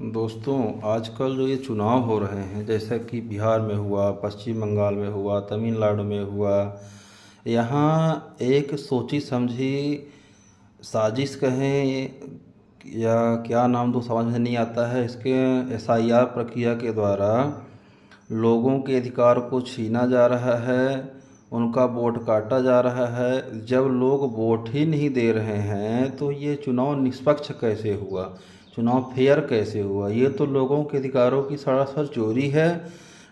दोस्तों, आजकल जो ये चुनाव हो रहे हैं, जैसा कि बिहार में हुआ, पश्चिम बंगाल में हुआ, तमिलनाडु में हुआ, यहाँ एक सोची समझी साजिश कहें या क्या नाम, तो समझ में नहीं आता है। इसके एसआईआर प्रक्रिया के द्वारा लोगों के अधिकार को छीना जा रहा है, उनका वोट काटा जा रहा है। जब लोग वोट ही नहीं दे रहे हैं तो ये चुनाव निष्पक्ष कैसे हुआ, चुनाव फेयर कैसे हुआ? ये तो लोगों के अधिकारों की सरासर चोरी है।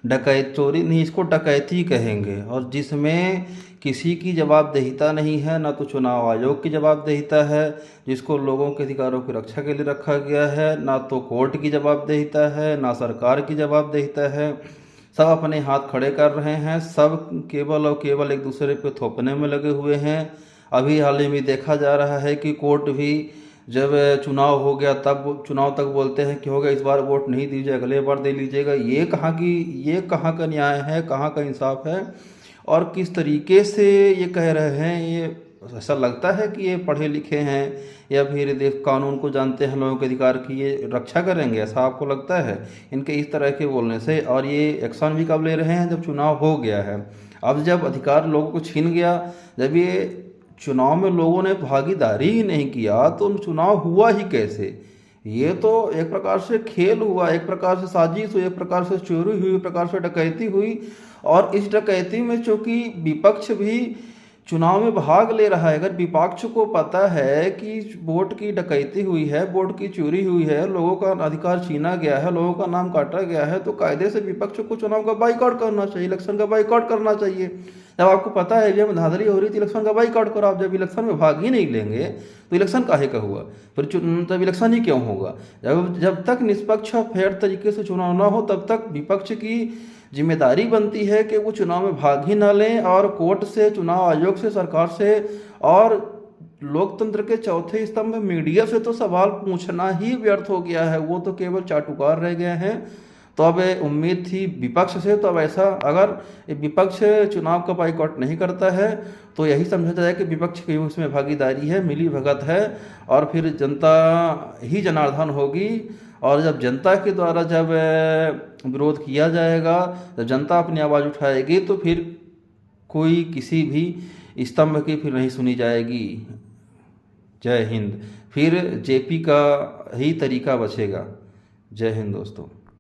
डकैत चोरी नहीं, इसको डकैती कहेंगे। और जिसमें किसी की जवाबदेहिता नहीं है, ना तो चुनाव आयोग की जवाबदेहिता है जिसको लोगों के अधिकारों की रक्षा के लिए रखा गया है, ना तो कोर्ट की जवाबदेहिता है, ना सरकार की जवाबदेहिता है। सब अपने हाथ खड़े कर रहे हैं, सब केवल और केवल एक दूसरे पे थोपने में लगे हुए हैं। अभी हाल ही में देखा जा रहा है कि कोर्ट भी जब चुनाव हो गया तब चुनाव तक बोलते हैं कि हो गया, इस बार वोट नहीं दीजिए, अगले बार दे लीजिएगा। ये कहाँ का न्याय है, कहाँ का इंसाफ है? और किस तरीके से ये कह रहे हैं? ये ऐसा लगता है कि ये पढ़े लिखे हैं या फिर देश कानून को जानते हैं, लोगों के अधिकार की ये रक्षा करेंगे, ऐसा आपको लगता है इनके इस तरह के बोलने से? और ये एक्शन भी कब ले रहे हैं? जब चुनाव हो गया है। अब जब अधिकार लोगों को छीन गया, जब ये चुनाव में लोगों ने भागीदारी ही नहीं किया तो चुनाव हुआ ही कैसे? ये तो एक प्रकार से खेल हुआ, एक प्रकार से साजिश हुई, एक प्रकार से चोरी हुई, एक प्रकार से डकैती हुई। और इस डकैती में चूंकि विपक्ष भी चुनाव में भाग ले रहा है, अगर विपक्ष को पता है कि वोट की डकैती हुई है, वोट की चोरी हुई है, लोगों का अधिकार छीना गया है, लोगों का नाम काटा गया है, तो कायदे से विपक्ष को चुनाव का बाइकआउट करना चाहिए, इलेक्शन का बाइकआउट करना चाहिए। जब आपको पता है जब धांधली हो रही थी, इलेक्शन का बाइकआउट करो। आप जब इलेक्शन में भाग ही नहीं लेंगे तो इलेक्शन काहे का हुआ? फिर तब इलेक्शन ही क्यों होगा? जब जब तक निष्पक्ष फेयर तरीके से चुनाव ना हो तब तक विपक्ष की जिम्मेदारी बनती है कि वो चुनाव में भाग ही ना लें, और कोर्ट से, चुनाव आयोग से, सरकार से और लोकतंत्र के चौथे स्तंभ मीडिया से तो सवाल पूछना ही व्यर्थ हो गया है। वो तो केवल चाटुकार रह गए हैं। तो अब उम्मीद थी विपक्ष से, तो अब ऐसा अगर विपक्ष चुनाव का बाइकआउट नहीं करता है तो यही समझा जाए कि विपक्ष की उसमें भागीदारी है, मिली भगत है, और फिर जनता ही जनार्दन होगी। और जब जनता के द्वारा जब विरोध किया जाएगा, जब जनता अपनी आवाज़ उठाएगी, तो फिर कोई किसी भी स्तंभ की फिर नहीं सुनी जाएगी। जय हिंद। फिर जेपी का ही तरीका बचेगा। जय हिंद दोस्तों।